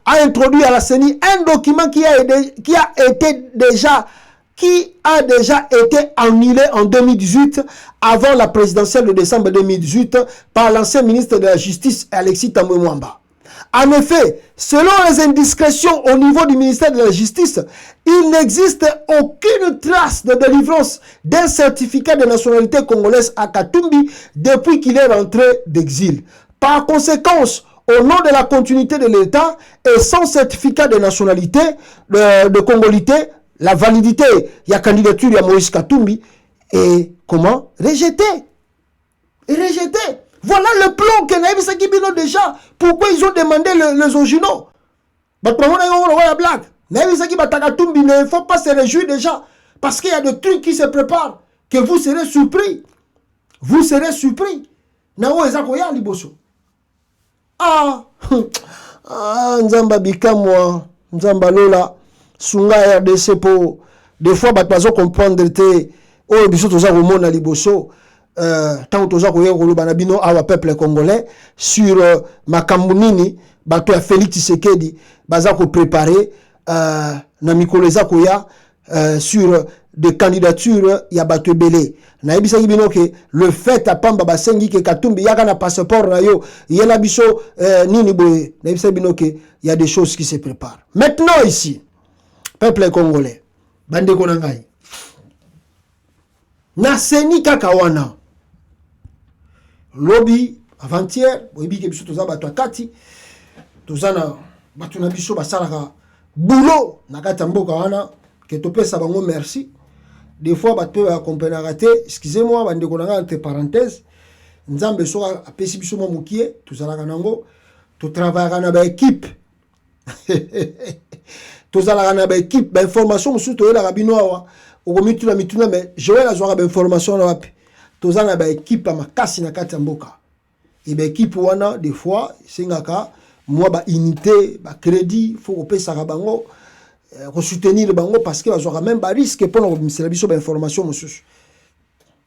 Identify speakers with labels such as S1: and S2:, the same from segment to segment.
S1: a introduit à la CENI un document qui a déjà été annulé en 2018 avant la présidentielle de décembre 2018 par l'ancien ministre de la Justice Alexis Thambwe Mwamba. En effet, selon les indiscrétions au niveau du ministère de la Justice, il n'existe aucune trace de délivrance d'un certificat de nationalité congolaise à Katumbi depuis qu'il est rentré d'exil. Par conséquent, au nom de la continuité de l'État et sans certificat de nationalité, de congolité, la validité de la candidature de Moïse Katumbi est comment? Rejetée. Voilà le plan que Naïbisa Kibino déjà. Pourquoi ils ont demandé les originaux? La blague. Naïbisa Katumbi, il ne faut pas se réjouir déjà. Parce qu'il y a des trucs qui se préparent. Que vous serez surpris. Vous serez surpris. Nao Ezakoya Liboso. Nzamba Bikamwa, Nzamba Lola, Sunga RDC pour des fois, bato comprendre te, oh, biso toza komona Liboso, tant toza koye koloba bino awa peuple congolais sur makambo nini bato ya Félix Tshisekedi baza ko préparer na mikolo eza koya sur des candidatures ya bato ebele. Na yebisa bino ke le fait à pamba basengi ke Katumbi yaka na passeport na yo yela biso nini boye. Na yebisa bino ke il y a des choses qui se préparent. Maintenant ici, peuple congolais, bande ko na ngai. Na seni kaka wana. Lobby avant-hier, boyebi ke biso toza bato akati, toza na bato na biso basalaka boulot na kati mboka wana ke topesa bango merci. Des fois bato ya comprendre raté, excusez-moi bande ko na ngai entre parenthèses, nzambe soka apesi biso mo mukie, tozalaka nango, to travaillera na ba équipe. Tozalaka na ba équipe, ba information musu to yela bino awa. Okomituna mituna mais je vais la joie ba information na wapi. Tozana ba équipe makasi na kati mboka. Et ba équipe wana des fois singaka moi ba unité, ba crédit, faut opesa bango, soutenir bango parce que bazora même ba risque pour nous misela biso ba information mususu.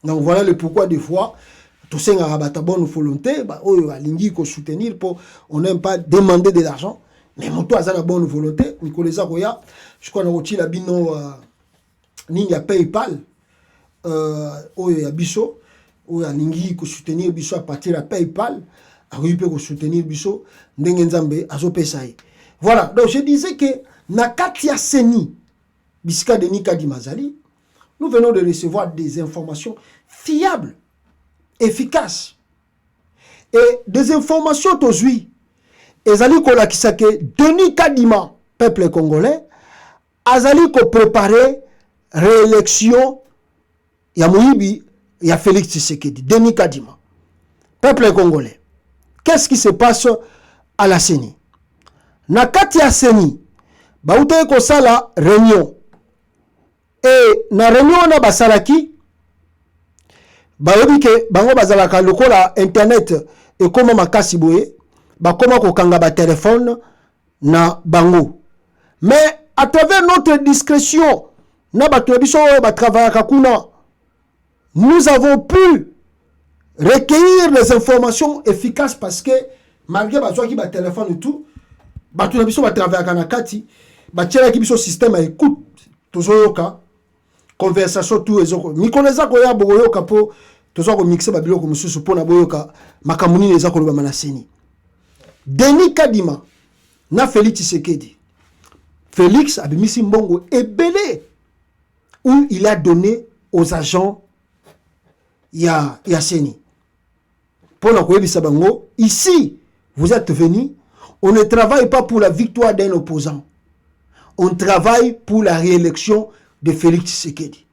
S1: Donc voilà le pourquoi des fois tout singaka ba ta bonne volonté, ba oyo alingi ko soutenir pour on n'aime pas demander de l'argent, mais moto azana bonne volonté, nikoleza koya, je crois na roti la bino nini ya PayPal oyo ya biso oyo alingi ko soutenir biso à partir de PayPal akoyi pe ko soutenir biso ndenge nzambe azopesa ye. Voilà, donc je disais que na kati ya seni bisika Denis Kadima Azali, nous venons de recevoir des informations fiables, efficaces et des informations tozui ezali ko lakisa ke Denis Kadima peuple congolais azali ko préparer réélection ya Moïbi ya Félix Tshisekedi. Denis Kadima peuple congolais, qu'est-ce qui se passe à la CENI? Na kati ya CENI baute ko sala réunion et na réunion na basalaki bayobi ke bango bazalaka lokola internet et koma makasi boye bakoma ko kanga ba téléphone na bango, mais à travers notre discrétion na bato biso ba travaillaka kuna, nous avons pu recueillir les informations efficaces parce que malgré bazo ki ba téléphone et tout bato biso ba travaillaka na kati ba tchela ki biso système à écoute tozoyoka conversation tout ezoko mikoleza ko ya boyoka po tozoko mixer ba biloko mususu pona boyoka makamuni ezako loba manaseni. Denis Kadima na Félix Tshisekedi. Félix abimisi mbongo ebele où il a donné aux agents ya Seni. Pour la koyebisa bango, ici, vous êtes venus, on ne travaille pas pour la victoire d'un opposant. On travaille pour la réélection de Félix Tshisekedi.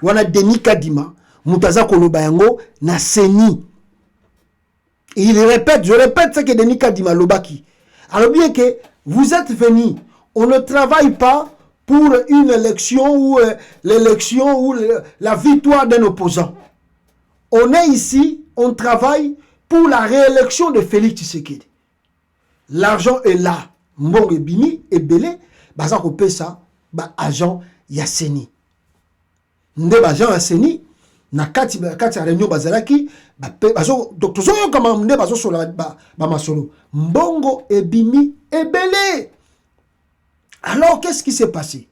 S1: Wana Denis Kadima, mutaza koloba yango na Seni. Et il répète, je répète ce que Denis Kadima lobaki. Alors bien que vous êtes venus, on ne travaille pas pour une élection ou l'élection ou la victoire d'un opposant. On est ici, on travaille pour la réélection de Félix Tshisekedi. L'argent est là. Mbongo ebimi ebele baza ko pesa ba agent ya Seni. Nde ba agent ya Seni na kati réunion bazalaki ba bazo docteur kama nde bazo sola ba masolo. Mbongo ebimi ebele. Alors, qu'est-ce qui s'est passé?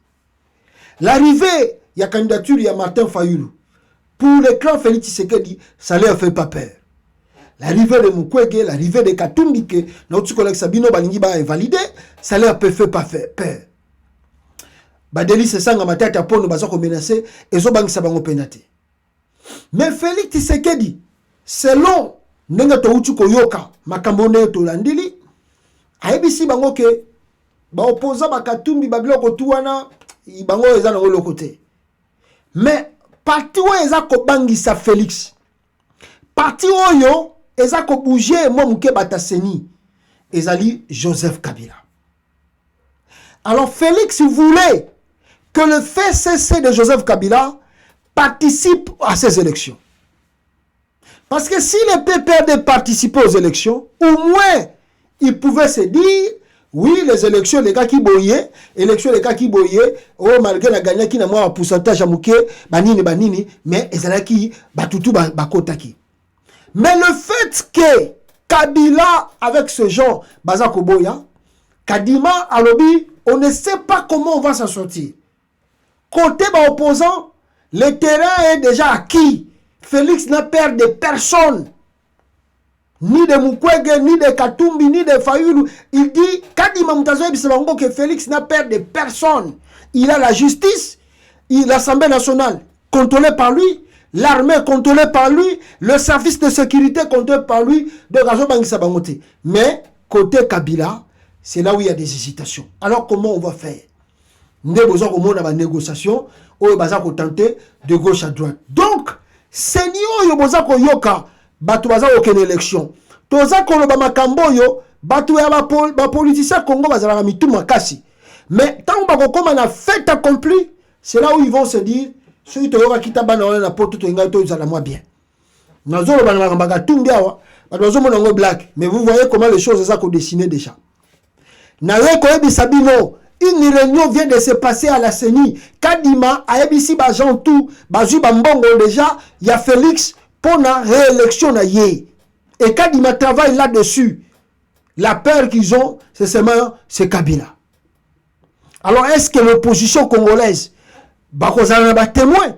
S1: L'arrivée, il y a candidature, il y a Martin Fayulu. Pour le clan Félix Tshisekedi, ça ne leur fait pas peur. L'arrivée de Mukwege, l'arrivée de Katumbi, que notre collègue Sabino Balingi est validé, ça leur fait pas peur. Badeli se sanga matata pono bazako menacé et zo bangi sabango penate. Mais Félix Tshisekedi, selon nenga to uchu koyoka makambone to landili, ayebisi bango ke ba opposant ba Katumbi ba biloko tuwana bango eza na ngolo côté. Mais parti wo eza ko bangisa Félix. Parti oyo eza ko bouger mo muke bataseni ezali Joseph Kabila. Alors Félix voulait que le FCC de Joseph Kabila participe à ces élections. Parce que si le PPRD participait aux élections, au moins, il pouvait se dire, oui, les élections, les gars qui boyaient, oh, malgré la gagnée qui n'a pas un pourcentage à mouké, banini, mais ils ont qui, batutu, bakotaki. Mais le fait que Kabila, avec ce genre, Bazako Boya, Kadima, Alobi, on ne sait pas comment on va s'en sortir. Côté opposant, le terrain est déjà acquis. Félix n'a peur de personne. Ni de Mukwege, ni de Katumbi, ni de Fayulu. Il dit, Kadima Mutazoe Bisabango, que Félix n'a peur de personne. Il a la justice, l'Assemblée nationale contrôlée par lui, l'armée contrôlée par lui, le service de sécurité contrôlé par lui, de Gazo Bangisabangote. Mais, côté Kabila, c'est là où il y a des hésitations. Alors, comment on va faire? Nous avons une négociation où nous avons tenté de gauche à droite. Donc, c'est nous qui avons yoka, batu baza aucune élection. Toza koloba makambo yo, batu ya ba politicien Congo bazala na mitu makasi. Mais tant que comme on a fait accompli, c'est là où ils vont se dire, celui qui yoka kita bana na poto to ngai to zala moi bien. Nazo ba na mbanga tumbiawa, bazo mona ngo black, mais vous voyez comment les choses ça ko dessiner déjà. Na we ko ebi sabino. Une réunion vient de se passer à la CENI. Kadima, a ebisi bajan tout, bazu bambongo déjà, il y a Félix pour la réélection na yé. Et Kadima travaille là-dessus. La peur qu'ils ont, c'est seulement Kabila. Alors est-ce que l'opposition congolaise, bakozana ba témoin?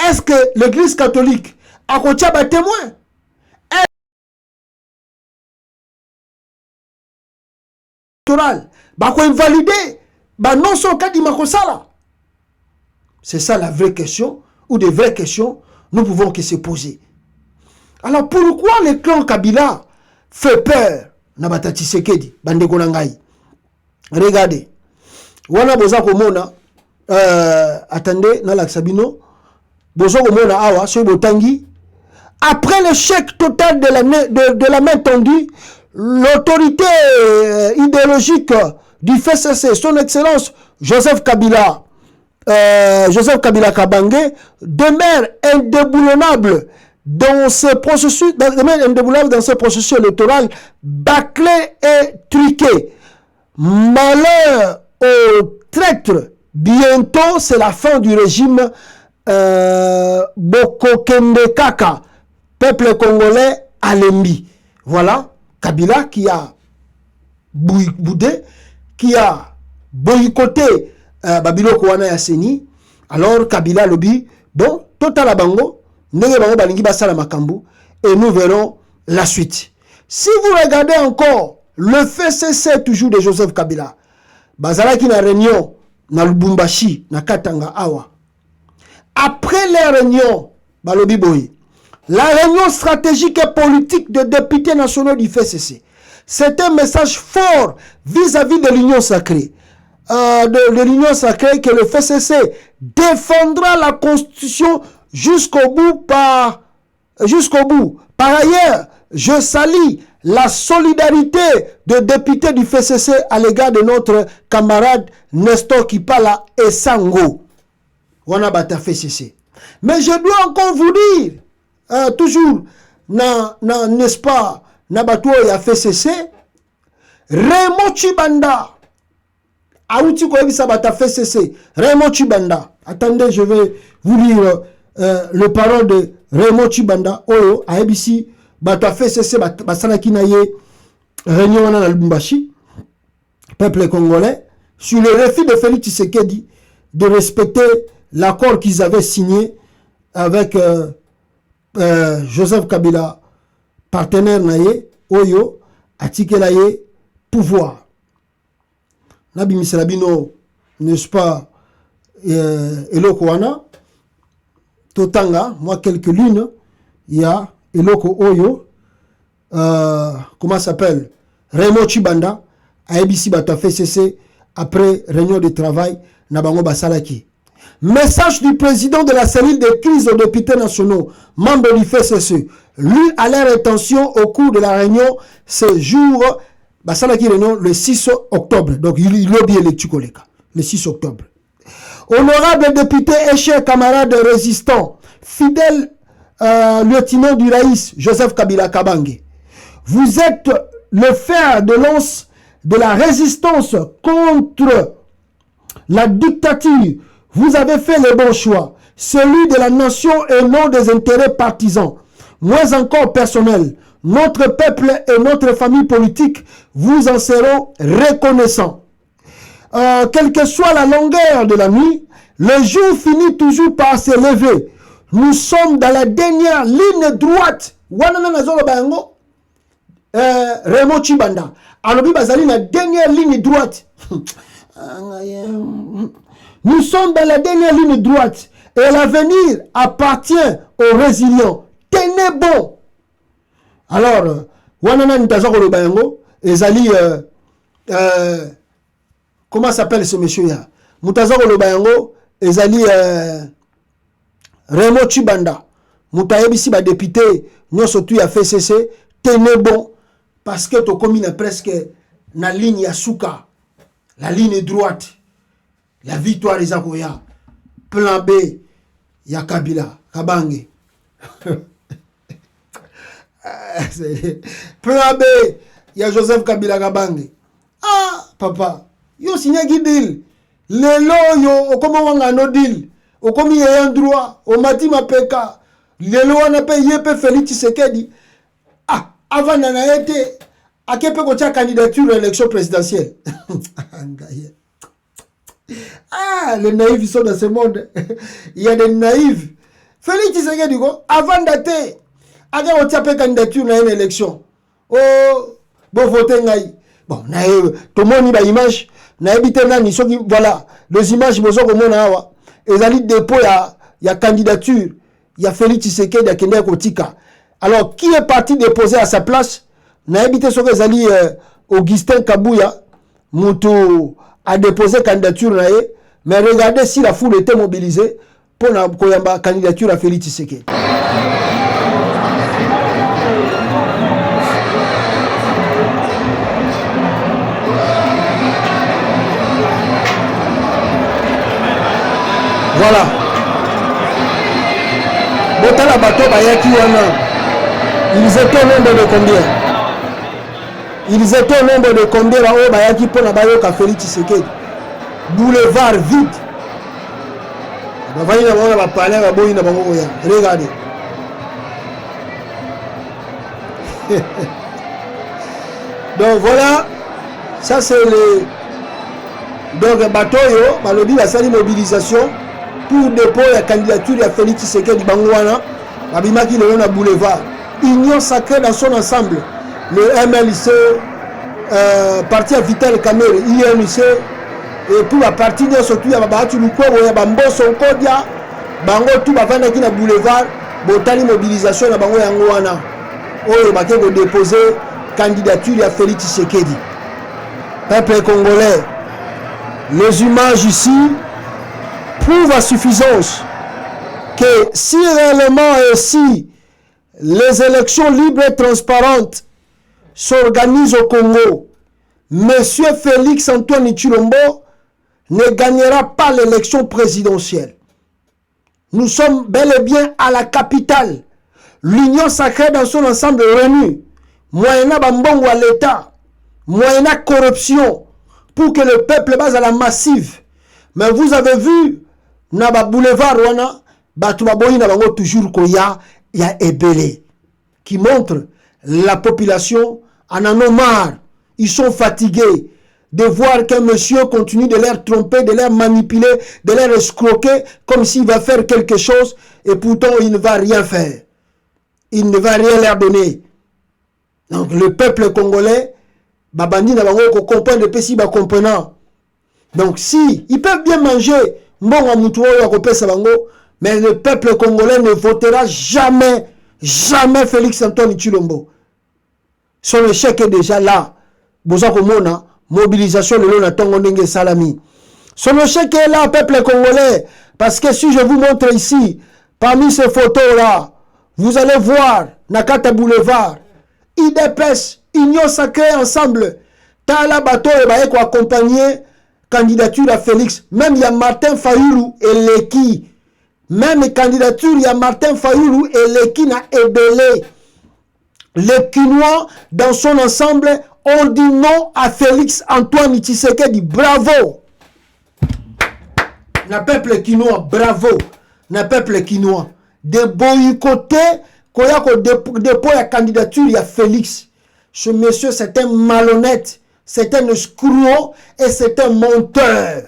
S1: Est-ce que l'église catholique a kotia ba témoin? Bako invalidé, non son Kadima Kosala. C'est ça la vraie question, ou des vraies questions, nous pouvons que se poser. Alors pourquoi le clan Kabila fait peur Nabata Tshisekedi, Bandeko Nangai? Regardez, wana boza komona, attendez, Nalak Sabino, boza komona awa, sur Botangi, après l'échec total de la main tendue, l'autorité idéologique du FCC, son excellence Joseph Kabila Kabange, demeure indéboulonnable dans ce processus, électoral bâclé et truqué. Malheur aux traîtres, bientôt c'est la fin du régime Bokokende Kaka, peuple congolais Alembi. Voilà, Kabila qui a boudé, qui a boycotté Babilo Kouana Yasseni. Alors Kabila lobby, bon, total bango, nenge bango balingi basala makambu, et nous verrons la suite. Si vous regardez encore le FCC toujours de Joseph Kabila, bazala qui na réunion na Lubumbashi, na Katanga Awa. Après les réunions, balobi boy, la réunion stratégique et politique des députés nationaux du FCC, c'est un message fort vis-à-vis de l'Union sacrée. De l'Union sacrée que le FCC défendra la Constitution jusqu'au bout. Par ailleurs, je salue la solidarité des députés du FCC à l'égard de notre camarade Nestor Kipala et Sango. Wanabata FCC. Mais je dois encore vous dire, toujours, n'est-ce pas, Nabato ya FCC, Raymond Chibanda, Aouti Koebisa Bata FCC, Raymond Chibanda. Attendez, je vais vous lire le parole de Raymond Chibanda, Oyo, ABC, Bata FCC, Basana Kinaye, Réunion na Lubumbashi, peuple congolais, sur le refus de Félix Tshisekedi de respecter l'accord qu'ils avaient signé avec Joseph Kabila, partenaire naye, Oyo, Atikelaye, pouvoir. Nabi Miselabino, n'est-ce pas, Eloko Wana, Totanga, moi quelques lunes, il y a Eloko Oyo, comment ça s'appelle, Raymond Chibanda, ABC Bata fait cesser après réunion de travail, Nabango Basalaki. Message du président de la cellule de crise aux députés nationaux, membre du FCC, lu à leur intention au cours de la réunion ce jour, Basalaki réunion le 6 octobre. Donc il a oublié le 6 octobre. Honorables députés et chers camarades résistants, fidèles lieutenant du Raïs, Joseph Kabila Kabange, vous êtes le fer de lance de la résistance contre la dictature. Vous avez fait le bon choix, celui de la nation et non des intérêts partisans. Moins encore personnel, notre peuple et notre famille politique vous en seront reconnaissants. Quelle que soit la longueur de la nuit, le jour finit toujours par se lever. Nous sommes dans la dernière ligne droite. Raymond Chibanda. Alors, bazali la dernière ligne droite. Nous sommes dans la dernière ligne droite. Et l'avenir appartient aux résilients. Tenez bon. Alors, wanana nitaza ko lobango ezali comment s'appelle ce monsieur là? Mutaza ko lobango ezali Raymond Chibanda. Mutayebisi ba député nyonso tu ya FCC tenez bon parce que to komi na presque na ligne ya suka. La ligne droite. La victoire eza koya. Plan B ya Kabila Kabange. Plan B, il y a Joseph Kabila Kabange. Ah, papa, yo signé qui deal. Lelo yo, okoma wanga no deal. Okomi yé droit, o mati ma peka. Lelo wana pe yepe Félix Tshisekedi. Ah, avant nana été, à quel peu kocha candidature à l'élection présidentielle. Ah, les naïfs sont dans ce monde. Il y a des naïfs. Félix Tshisekedi, avant d'aller, aga on tape candidature dans une élection. Oh, bon voter ngai. Bon, tout le monde y a image. Na ebité nani soki voilà, les images bozo ko mona awa. Ezali dépôt ya candidature, ya Félix Tshisekedi ya kende kotika. Alors qui est parti déposer à sa place? Na ebité soki ezali Augustin Kabouya, mutu a déposé candidature na ye, mais regardez si la foule était mobilisée pour la candidature à Félix Tshisekedi. Voilà. Botala bato bayaki wana. Ils étaient au nombre de combien? Ils étaient au nombre de combien là haut bayaki pour la bayoka Félix Tshisekedi. Boulevard vide. Bavani na mona ba palais ba boyi na bango ya. Regardez. Donc voilà, ça c'est le donc bateau yo balobi la sali mobilisation pour dépôt la candidature de Félix Tshisekedi Bangwana, Babimaki le na boulevard. Union sacrée dans son ensemble. Le MLC, parti à Vital Kamerhe, INC, et pour la partie de surtout, il y a Babatu Luko, il y a Bambo Sonkodia, Bango tout Bavana qui na boulevard, Botali mobilisation à Bango Yangwana. Oh, Baké va déposer candidature de Félix Tshisekedi. Peuple congolais, les images ici prouve à suffisance que si réellement et si les élections libres et transparentes s'organisent au Congo, Monsieur Félix Antoine Tshilombo ne gagnera pas l'élection présidentielle. Nous sommes bel et bien à la capitale. L'union sacrée dans son ensemble réunie, moyennant bambongo à l'État, moyennant corruption, pour que le peuple base à la massive. Mais vous avez vu, Naba Boulevard Wana, Batubaboyi Nabango toujours koya, il y a Ebele, qui montre la population en a marre. Ils sont fatigués de voir qu'un monsieur continue de les tromper, de les manipuler, de les escroquer, comme s'il va faire quelque chose, et pourtant il ne va rien faire. Il ne va rien leur donner. Donc le peuple congolais, babandi na bango ko comprendre pe si ba comprenant. Donc si ils peuvent bien manger, mbongo mutu oyo akopesa bango, mais le peuple congolais ne votera jamais, jamais Félix Antoine Tshilombo. Son échec est déjà là. Boza komona mobilisation le long tongo ndenge salami. Son échec est là, peuple congolais, parce que si je vous montre ici, parmi ces photos là, vous allez voir Nakata Boulevard, IDPS, Union Sacrée Ensemble, Tala Bato et Baeko accompagné candidature à Félix. Même il y a Martin Fayoulou et Leki. Même candidature, il y a Martin Fayoulou et Leki n'a ébélé. Les Kinois, dans son ensemble, ont dit non à Félix Antoine Tshisekedi. Bravo! Le peuple Kinois, bravo! Le peuple Kinois. De boycotter, quand il y a dépôt la candidature, il y a Félix. Ce monsieur, c'est un malhonnête, c'est un escroc et c'est un menteur.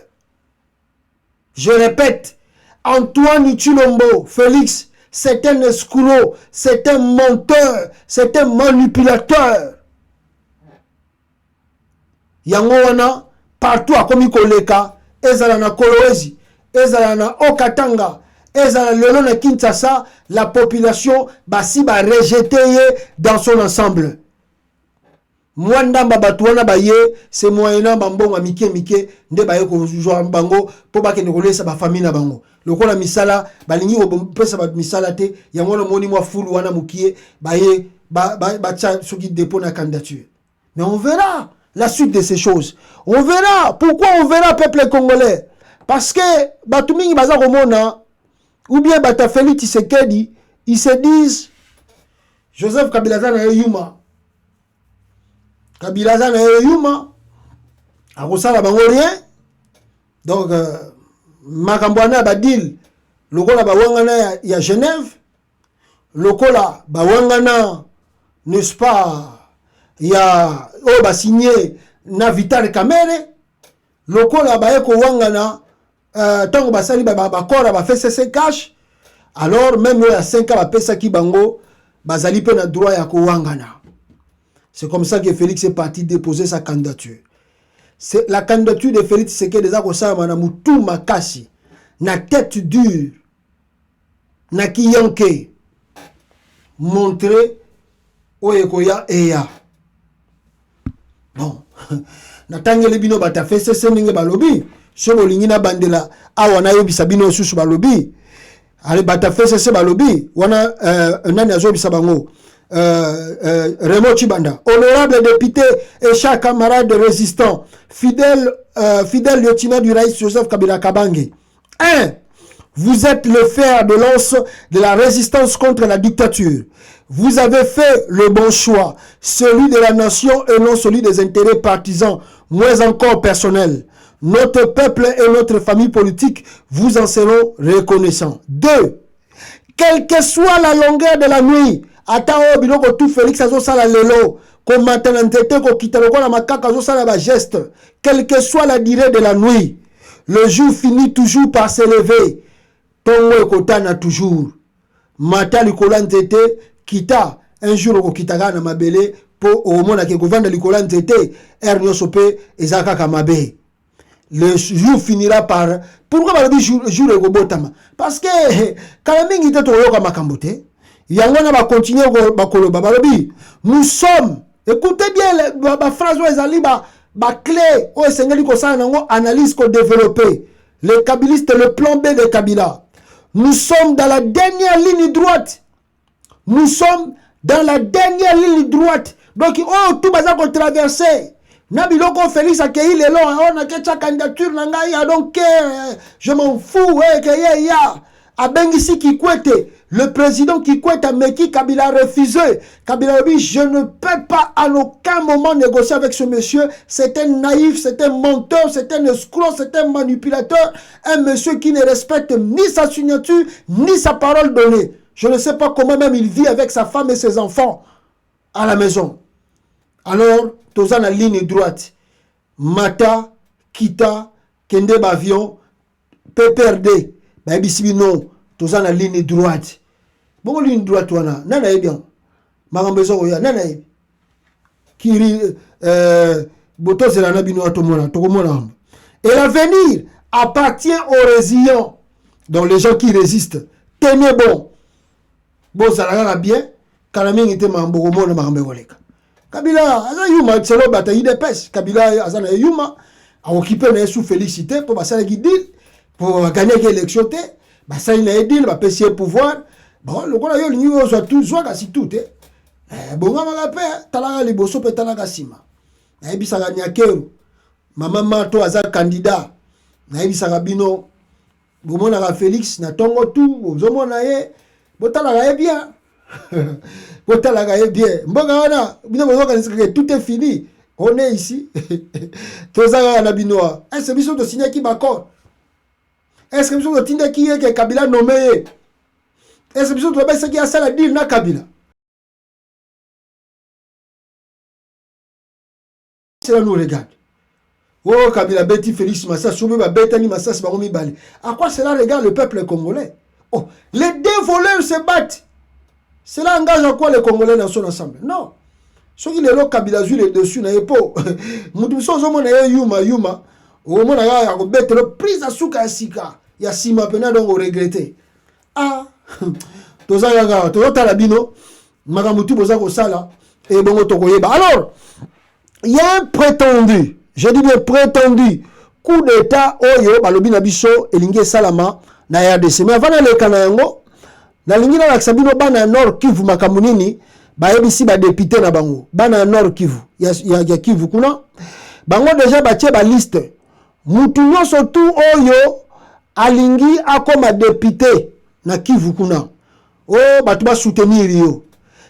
S1: Je répète, Antoine Tshilombo, Félix, c'est un escroc, c'est un menteur, c'est un manipulateur. Yango wana partout à komi koleka, ezala na Kolwezi, ezala na Okatanga, ezala lelo na Kinshasa, la population basi ba rejeté dans son ensemble. Mwanda babatuana baye, c'est moyena bambonga mike nde baye ko jouer bango po ba ke kolesa ba famille na bango. Lokola misala balingi ko pesa ba misala te, yango na moni mwa fulu wana mukie baye ba tcha soki dépôt na candidature. Mais on verra la suite de ces choses. On verra. Pourquoi on verra, peuple congolais? Parce que Batumingi Baza Romona, ou bien Batafeli Tshisekedi, ils se disent Joseph Kabila Zana Yuma. Kabila Zana Yuma. Arosala Bangorien. Donc, Makambouana Badil, Lokola Bawangana ya Genève. Lokola Bawangana, n'est-ce pas? Il y a signé na Vital Kamere lokola baeko wangana tango basali bakora ba FCC cash alors même à 5 ans ba pesa ki bango bazali pe na droit ya ko wangana. C'est comme ça que Félix est parti déposer sa candidature. C'est la candidature de Félix c'est que des akosama na mutu makasi na tête dure na kiyanke montrer oyekoya eya. Bon, natangeli bino bata FCC ninge balobi, solo lingina bandela awa na yebisa bino susu balobi. Ale bata FCC balobi, wana nani azobisa bango. Raymond Tshibanda, honorable député et chers camarades résistants, fidèle lieutenant du Raïs Joseph Kabila Kabange. 1. Vous êtes le fer de lance de la résistance contre la dictature. Vous avez fait le bon choix, celui de la nation et non celui des intérêts partisans, moins encore personnels. Notre peuple et notre famille politique vous en seront reconnaissants. 2. Quelle que soit la longueur de la nuit, attends biloko tout Félix azosala lelo, comme maintenant tete ko kitaloko na makaka azosala ba geste, quelle que soit la durée de la nuit, le jour finit toujours par s'élever. Tongo ekotana toujours. Mata likola ntete kita un jour ko kitaka na mabele po omona ke kovanda likola ntete ernyoso pe ezaka kamabe. Le jour finira par pourquoi balobi jour ekobotama parce que kala mingi te toyoka makambo te yango na ba continuer ba koloba balobi nous sommes écoutez bien ba phrase ezali ba clé o esengeli ko sala nango analyse ko développer les kabilistes le plan B de Kabila. Nous sommes dans la dernière ligne droite. Nous sommes dans la dernière ligne droite. Donc, oh, tout va qu'on traverser. Nabiloko Félix a cueilli les lois. On a qu'à candidature. Donc, je m'en fous. Abengisi Kikwete, le président Kikwete a Meki Kabila a refusé. Kabila a dit, je ne peux pas à aucun moment négocier avec ce monsieur. C'est un naïf, c'est un menteur, c'est un escroc, c'est un manipulateur. Un monsieur qui ne respecte ni sa signature, ni sa parole donnée. Je ne sais pas comment même il vit avec sa femme et ses enfants à la maison. Alors, tous en la ligne droite. mata kita kende bavion PPRD ba ebisibi non toza na ligne droite bongo ligne droite wana nana yebi makambo ezokoya nana yebi kiri botozela na bino atomona tokomona. Et l'avenir appartient aux résilients, donc les gens qui résistent. Tenez bon. Bon, ça l'a bien. Kanaming était mambo na makambe koleka. Kabila aza yuma tselo bataille de pêche. Kabila aza na yuma a occupé na sous félicité pour basala guidil pour gagner l'élection té. Basala na edil ba pesier pouvoir. Bon, le kola yo linyo zo tout zo ka si tout bon ngama pe talaka liboso pe talaka sima. Na ebisaka nyakero. Maman Mato aza candidat. Na ebisaka bino bomona Félix na tongo tout bozomona ye botalaka ye bien. Botalaka ye bien. Mboka wana bino bozoka nisaka tout est fini. On est ici. Tozaka na binoa. Est-ce que biso to signer qui d'accord? Est-ce que biso to tinda qui est que Kabila nommé? Est-ce que biso to ba qui a ça la deal na Kabila? Cela nous regarde. Oh, Kabila Betty Félix Massa, Soumeba Betani Massa, Sbaromi Bali. À quoi cela regarde le peuple congolais? Oh, les deux voleurs se battent. Cela engage à quoi les Congolais dans son ensemble? Non. Ceux qui les Kabila jouent les dessus, n'a pas. Moudousso, Yuma, au moment où on a bête le prise à Souka Sika. Il y a 6 mois, donc on regrettait. Ah, Tozaga, Tozotalabino, Magamutu Bozako Sala, et Bongo Tokoyeba. Alors, il y a un prétendu. Je dis bien prétendu coup d'état oyo balobi na biso elingi salama na RDC. Mais avant le kanayango na lingi na Sabino bana Nord Kivu makamunini ba ebisi ba député na bango bana Nord Kivu ya Kivu kuna bango déjà batie ba liste mutu nyonso tu oyo alingi akoma député na Kivu kuna oh batu ba soutenir yo.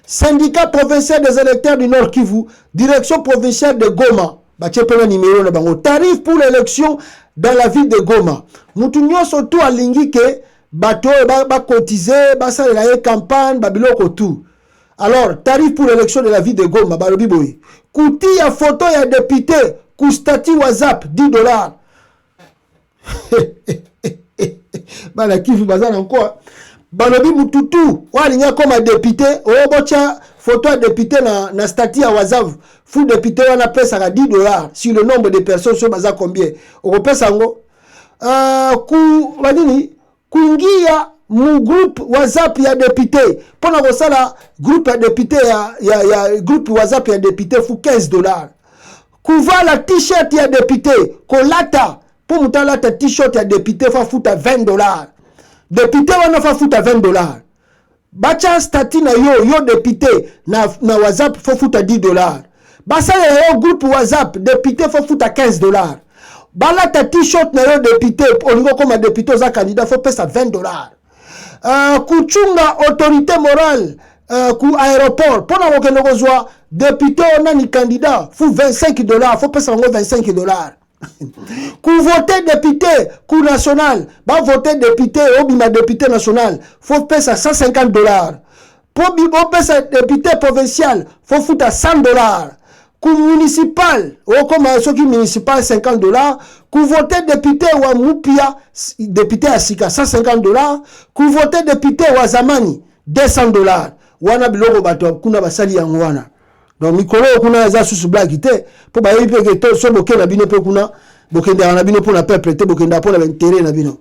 S1: Syndicat provincial des électeurs du Nord Kivu, direction provinciale de Goma. Tarif pour l'élection dans la ville de Goma. Nous avons surtout à l'ingi que bateau ba cotiser, ba ça la campagne, ba biloko tout. Alors, tarif pour l'élection de la ville de Goma, ba lobi boy. Kouti ya photo ya député, statut WhatsApp $10. Ba la kivu bazana encore. Balobi mututu walinga comme député obocha photo de député na statut à WhatsApp fou député wana pesa ka $10 sur le nombre de personnes sur baza combien o pesa ngo ku badini kuingia mu groupe WhatsApp ya député pona ko sala groupe ya député ya groupe WhatsApp ya député fou $15 kuva la t-shirt ya député kolata pour mutala ta t-shirt ya député fa futa $20 député wana fa futa $20 bacha statut na yo député na WhatsApp fa futa $10 basa yo groupe WhatsApp député fa futa $15 bala ta t-shirt na yo député olingo comme député za candidat fa pesa $20 kuchunga autorité morale ku aéroport pona kokende kozwa député ona ni candidat fu $25 fa pesa ngo $25 Pour voter député, coup national, va voter député, obima député national, faut payer ça $150. Pour payer député provincial, faut foutre $100. Coup municipal, ou comme ceux qui municipal $50. Coup voter député ou à Moupia, député à Sika $150. Coup voter député ou à Zamani $200. Wana biloko bato kuna basali yangwana. Donc mikolo kuna za susu blague te pour ba yipe ke to so boke na bino pe kuna bokende na bino pour na peuple te bokende pour na intérêt na bino.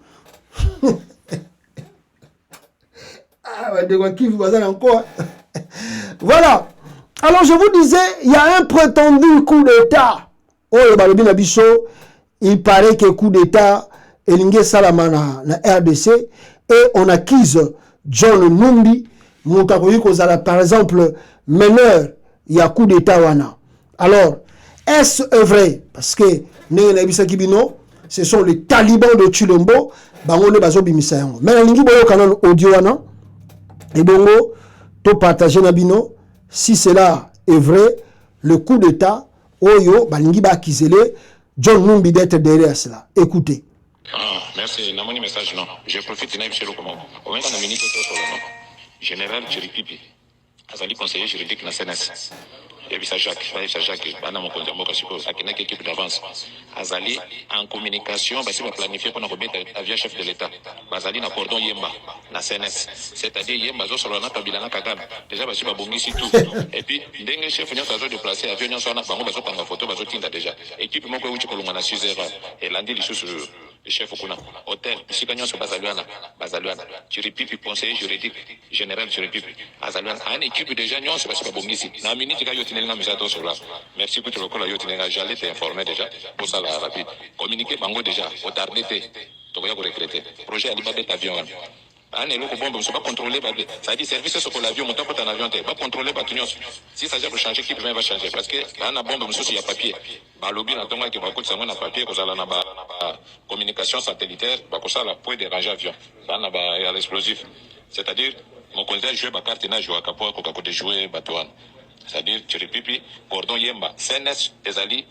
S1: Ah de quoi qui vous bazar encore. Voilà. Alors je vous disais, il y a un prétendu coup d'état. Oh le balobi na biso, il paraît que coup d'état elinge salama na RDC et on accuse John Numbi Moutakoyi kozala par exemple meneur il y a coup d'état wana. Alors, est-ce vrai? Parce que ce sont les talibans de Chilombo. Mais la lingi boyo kanon audio wana. Et bongo, to partager nabino. Si cela est vrai, le coup d'état, oyo, balingi ba kizele, John Numbi d'être derrière cela. Écoutez.
S2: Ah, merci. Namoni message non. Je profite de chez le comment. Au même temps, le général Chiripipi. Azali conseiller juridique na CNS. Il y a Jacques, Bana Mokonza Moka Siko, Akina équipe d'avance. Azali en communication, bah, si va planifier pour nous remettre avion chef de l'État. Bazali na cordon Yemba, na CNS. C'est-à-dire Yemba, zo solana Kabilana Kagame. Déjà, bah, si va bongisi tout. Et puis, dengue chef n'y a pas de déplacer avion n'y a pas bango, bah, zo tanga photo, bah, zo tinda déjà. Équipe Moko Uchi Kolonga na 6 heures. Et lundi, les choses, le chef Okuna. Hôtel, ici, quand sur Bazaluana. Chiripipi, conseiller juridique, général Chiripipi. Bazaluana. En équipe déjà, n'y a pas bongisi. Na minute, il y a merci pour le col, j'allais t'informer déjà pour ça la rapide. Communiquer bango déjà, au tardé, tu vas regretter. Projet Alibaba avion. Ah, ne l'eau bombe, on pas contrôler, ça dit service sur l'avion, mon temps pour un avion, pas contrôler, pas tenir. Si ça va changer, qui peut même changer parce que là, la bombe, il y a papier. Bah, lobby, n'a pas qui va coûter ça, papier, que ça a la communication satellitaire, bah, que ça la peut déranger avion. Ça a l'explosif. C'est-à-dire, mon conseil jouer ma carte, n'a joué à Capo, qu'on a joué Batouane. C'est-à-dire, tu repipi, cordon Yemba, CNS, Ezali,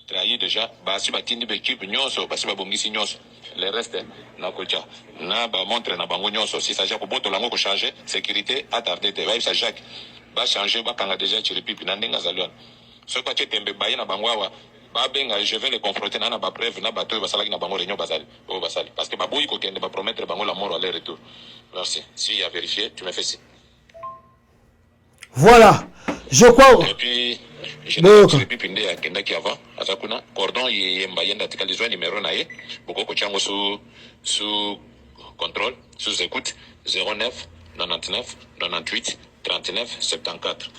S2: trahi déjà, basi batindi l'équipe nyonso, basi babongisi nyonso. Le reste, na kocha, na ba montre na bango nyonso, si ça j'ai pour boto lango ko changer, sécurité, attardé, va ça Jacques, ba changer, ba kanga déjà tu repipi, na ndenga zalon. Ce que tu tembe baye na bangwawa, ba benga, je vais les confronter na ba preuve, na bateau, ba salaki na bango réunion bazali, oh basali, parce que baboui ko kende ba promettre bango la mort aller-retour. Merci. Si y a vérifié, tu me fais ci.
S1: Voilà. Je crois.
S2: Et puis, je n'ai pas pu pindé à Kendaki avant, à Sakuna, cordon, il y a un bayen d'article de numéro naïe, beaucoup de chango sous contrôle, sous écoute, 09 99 98 39 74.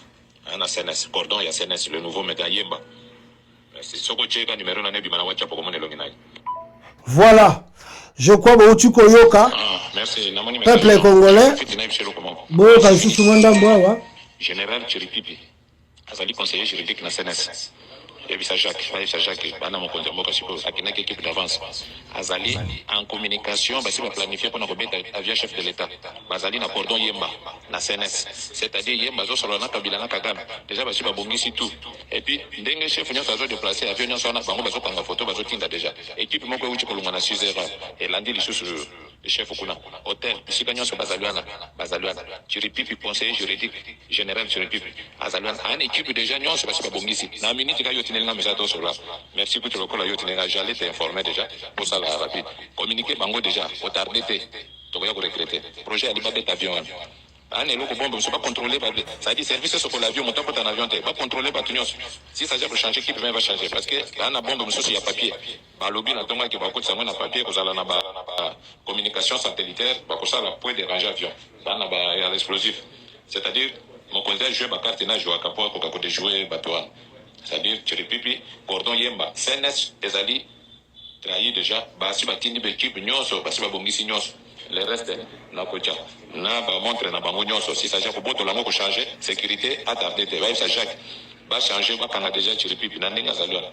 S2: Un à CNS, cordon, il y a CNS, le nouveau média Yemba. C'est ce que tu as numéro naïe du Manawacha pour commander l'onginaï.
S1: Voilà. Je crois que tu koyoka.
S2: Merci.
S1: Peuple congolais. Boka sous Mandamboa.
S2: Général Chiripipi, Azali conseiller juridique na CNS. Et puis Jacques, Bana Mokonza Moka Siko, Akina équipe d'avance. Azali en communication, bah, si va planifier pour nous remettre avion chef de l'État. Bazali na cordon Yemba, na CNS. C'est-à-dire Yemba, zo solana Kabilana Kagame. Déjà, bah, si va bongisi tout. Et puis, dengue chef n'y a pas de déplacer avion n'y a pas bango, bah, zo tanga photo, bah, zo tinda déjà. Équipe Moko Uchi Kolonga na 6 heures. Et lundi, les choses, le chef Okuna. Hôtel, ici, quand sur Bazaluana. Chiripipi, conseiller juridique, général Chiripipi. Bazaluana. En équipe déjà, n'y a pas bongisi. Na minute, merci pour le col, j'allais t'informer déjà pour ça la rapide. Communiquer bango déjà, au tardé, tu vas regretter. Projet Alibaba avion. Ah, ne l'eau bombe, on pas contrôler, ça dit service sur l'avion, mon temps pour un avion, pas contrôler, pas tenir. Si ça va changer, qui peut même changer parce que là, la bombe, il y a papier. Bah, lobby, n'a pas qui va coûter ça, papier, que ça a communication satellitaire, que ça peut déranger avion. Là, il y a l'explosif. C'est-à-dire, mon conseil, jouer ma carte, n'a joué à Capo, pour que jouer Batouane. C'est-à-dire, tu repipi, cordon Yemba, CNS, Ezali, trahi déjà, basi batindi l'équipe nyonso, basi babongisi nyonso. Le reste, na kocha, na ba montre na bango nyonso, si ça j'ai pour boto lango ko changer, sécurité, attardé, va ça Jacques, ba changer, ba kanga déjà tu repipi, na ndenga zalona.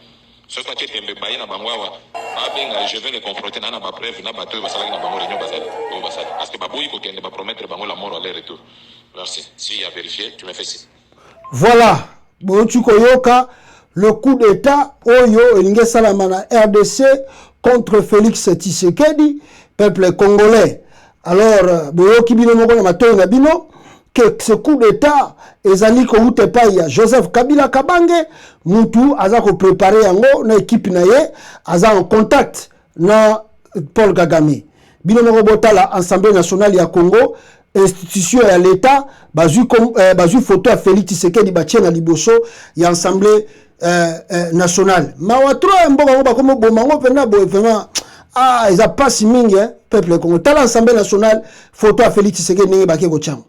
S2: Ce que tu tembe baye na bangwawa, ba benga, je vais les confronter na ba preuve, na bateau, ba salaki na bango réunion bazali, oh basali. Parce que baboui ko kende ba promettre bango la mort aller-retour. Merci. Si y a vérifié, tu me fais ci.
S1: Voilà. Bochu koyoka. Le coup d'État, Oyo, Elinge Salamana, RDC, contre Félix Tshisekedi, peuple congolais. Alors, Boyo Kibino Mokona Mato Nabino, que ce coup d'État, Ezali Koute Paya, Joseph Kabila Kabange, Moutou, Azako préparé en na équipe naye, Aza en contact na Paul Kagame. Bino Mokobota la Assemblée nationale ya Congo, institution ya l'État, bazu photo à Félix Tshisekedi Batien na Liboso, ya Assemblée national. Mawatro mboka ngo bakomo bomango pena bo vraiment ah ils a pas si mingi peuple congolais tal l'Assemblée nationale photo à Félix Tshisekedi ningi baké ko cham.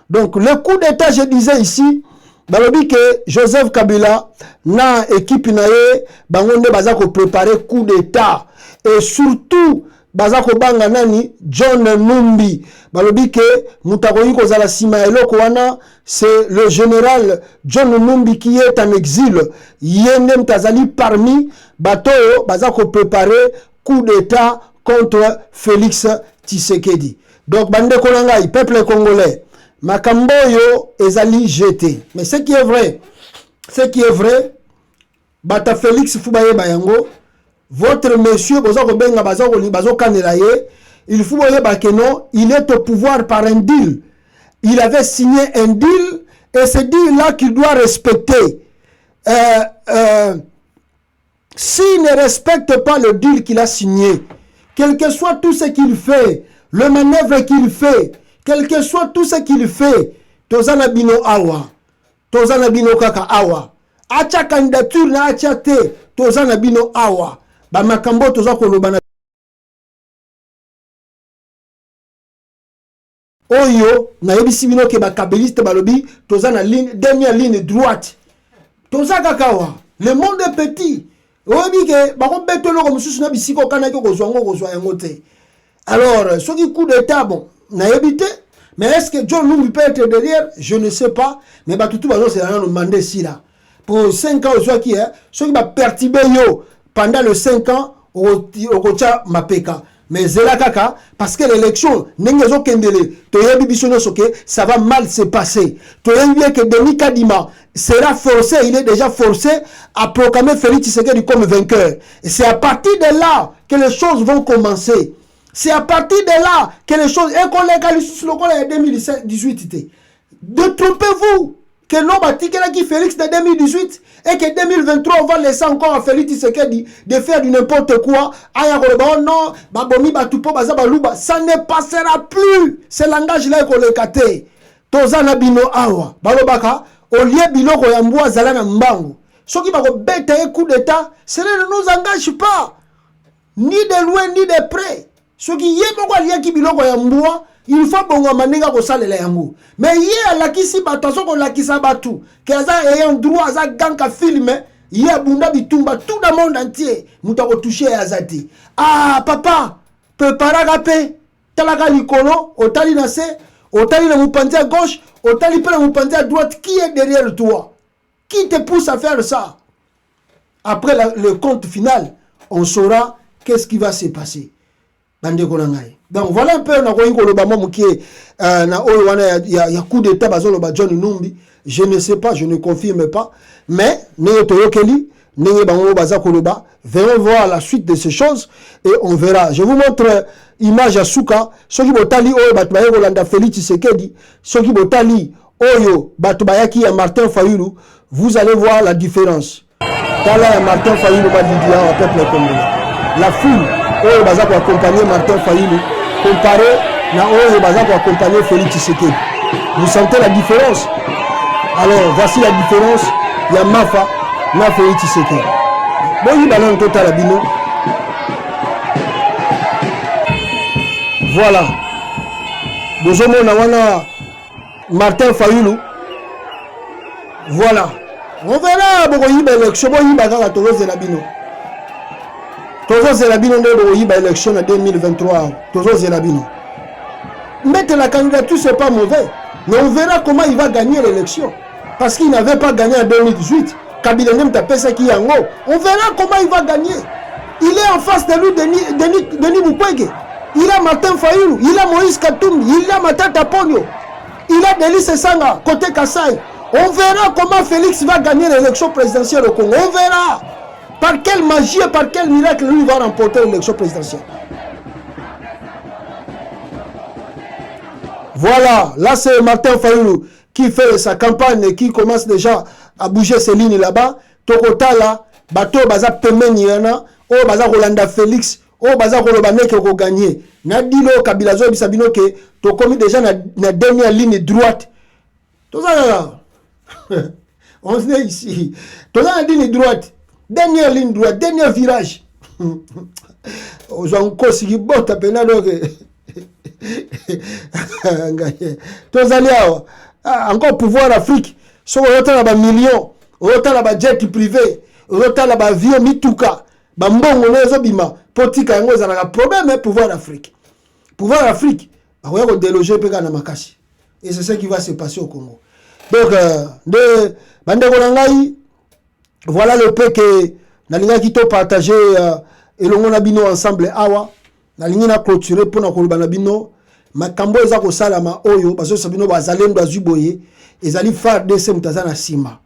S1: Donc le coup d'état je disais ici balobi que Joseph Kabila na équipe naé bango nde baza ko préparer coup d'état et surtout baza ko banga nani John Numbi balobi que mutakoyi ko zala sima eloko wana c'est le général John Numbi qui est en exil yende mtazali parmi bato baza ko préparer coup d'état contre Félix Tshisekedi. Donc bande konanga peuple congolais makambo yo ezali jeté mais ce qui est vrai bata Félix Fubaye Bayango votre monsieur il faut que non, il est au pouvoir par un deal. Il avait signé un deal et ce deal là qu'il doit respecter. s'il ne respecte pas le deal qu'il a signé, quel que soit tout ce qu'il fait, le manœuvre qu'il fait, quel que soit tout ce qu'il fait, tozana bino awa, tozana bino kaka awa, acha candidature na acha te, tozana bino awa, ba makambo toza kolobana oyo na yebisi bino ke ba kabeliste balobi tozana ligne dernière ligne droite, toza kaka awa, le monde est petit. Oyebi ke bako betelo ko mususu na bisiko kana ke kozwa yango te. Alors, ce qui coup d'état, bon, n'a évité. Mais est-ce que John Lumbi peut être derrière? Je ne sais pas. Mais bah, tout c'est là, nous demander si là. Pour 5 ans, soit qui est, ce qui va perturber yo pendant les 5 ans, au Kocha Mapeka. Mais Zela Kaka, parce que l'élection, Nengezo Kendele, Toyebi Bissono Soke, ça va mal se passer. Toyebi que Denis Kadima sera forcé, il est déjà forcé à proclamer Félix Tshisekedi comme vainqueur. Et c'est à partir de là que les choses vont commencer. C'est à partir de là que les choses... Et qu'on les calcule sur le cas de 2018. Détrompez-vous que l'on va tirer qui Félix de 2018 et que 2023 on va laisser encore à Félix Tshisekedi de faire du n'importe quoi. Non, ça ne passera plus. Ce langage-là qu'on les kate. Tozana bino awa. Balobaka, au lieu biloko yambua zalana mbangu. Ce qui va bête un coup d'état, cela ne nous engage pas. Ni de loin ni de près. Ce qui y est pourquoi il y a qui biloko yambua. Il faut bongo maninga ko salela yango. Mais hier la kisi bataso ko la kisa batu. Kaza ayant droit à ganka filmer, hier bunda bitumba tout le monde entier. Muta ko toucher azati. Ah papa, prépara gape. Talaka likolo, otali na se, otali na mupanzi à gauche, otali pe na mupanzi à droite, qui est derrière toi? Qui te pousse à faire ça? Après le compte final, on saura qu'est-ce qui va se passer. Donc voilà un peu na coup d'état John Numbi. Je ne sais pas, je ne confirme pas, mais verrons voir la suite de ces choses et on verra. Je vous montre image à Souka, ceux qui botali oyo batubaya Rolanda Félix Tshisekedi, ceux qui botali oyo batubayaki ya Martin Fayulu, vous allez voir la différence. Tala ya Martin Fayulu badidia au peuple congolais. La foule oyo baza ko accompagner Martin Fayulu comparé na oyo baza ko accompagner Félix Tshisekedi. Vous sentez la différence? Alors voici la différence ya Mafa na Félix Tshisekedi. Bon yi balan total bino. Voilà. Bozomona wana Martin Fayulu. Voilà. On verra boko yi ba élection bo yi ba kaka tozo la bino. Tozo Zelabino de Oyiba élection en 2023. Tozo Zelabino. Mettre la candidature, c'est pas mauvais. Mais on verra comment il va gagner l'élection. Parce qu'il n'avait pas gagné en 2018. Kabila n'aime taper ça qui est en haut. On verra comment il va gagner. Il est en face de lui, Denis Mukwege. Il a Martin Fayulu. Il a Moïse Katumbi. Il a Matata Ponyo. Il a Delis Sanga, côté Kassai. On verra comment Félix va gagner l'élection présidentielle au Congo. On verra. Par quelle magie et par quel miracle lui va remporter l'élection présidentielle. Voilà, là c'est Martin Fayulu qui fait sa campagne et qui commence déjà à bouger ses lignes là-bas. Tokota là, bateau baza pemeni yana, o baza Rolanda Félix, o baza Rolobane qui ko gagner. Na dilo Kabila zo bisabino ke to komi déjà na dernière ligne droite. Tout ça là. On est ici. Tout ça na ligne droite. Dernière ligne droite, dernier virage. Aux encore si bon tapé là donc. Encore pouvoir Afrique. So autant là-bas millions, autant là-bas jet privé, autant là-bas avion mituka, ba mbongo lezo bima, politika yango za na problème pouvoir Afrique. Pouvoir Afrique, ba ko déloger peka na makasi. Et c'est ce qui va se passer au Congo. Donc de bande ko ngai. Voilà le peu que Nalinga Kito partagé et l'on a bino ensemble awa. Nalinga na clôturé pour na kolba na bino. Makambo eza ko salama oyo parce que sabino bazalendo azuboye ezali phare de ce mutazana sima.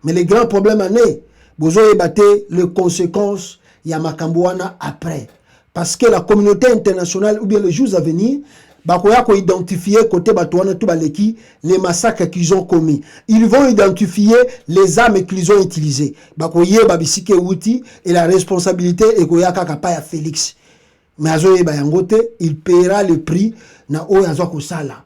S1: Mais le grand problème est bozo ebate les conséquences ya makambo wana après parce que la communauté internationale ou bien les jours à venir bakoya ko identifier côté batouana tout baleki les massacres qu'ils ont commis. Ils vont identifier les armes qu'ils ont utilisées. Bakoye babisike outi et la responsabilité est koya kaka ya Félix. Mais azoye bayangote, il paiera le prix na o yazo ko sala.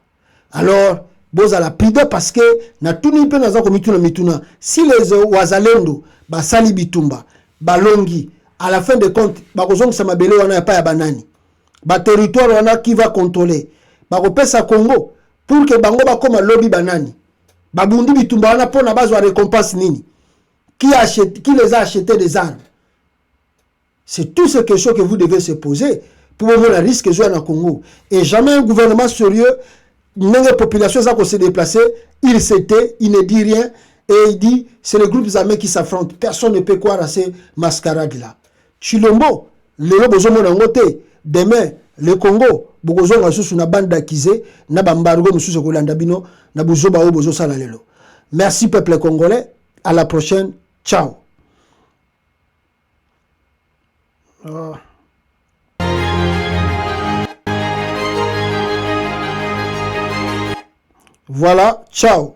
S1: Alors boza la pride parce que na tuni pe naza ko mituna si les wazalendo basali bitumba balongi à la fin de compte bakozong sa mabele wana ya pa ya banani. Ba territoire wana qui va contrôler bakopesa Congo pour que bango bakoma lobby banani babundi bitumba wana pona bazwa récompense nini qui les a acheté des armes. C'est tout ce question que vous devez se poser pour voir le risque jouer dans le Congo. Et jamais un gouvernement sérieux, une population qui se déplacer, il s'était, il ne dit rien et il dit c'est les groupes armés qui s'affrontent. Personne ne peut croire à ces mascarades-là. Chilombo, le Lobozo Monangote, demain, le Congo, Bogozo Nasusu na bande d'acquisés, na bambargo Mususu Kolandabino, na Bozo Bao Bozo Salalelo. Merci peuple congolais, à la prochaine, ciao. Voilà, ciao.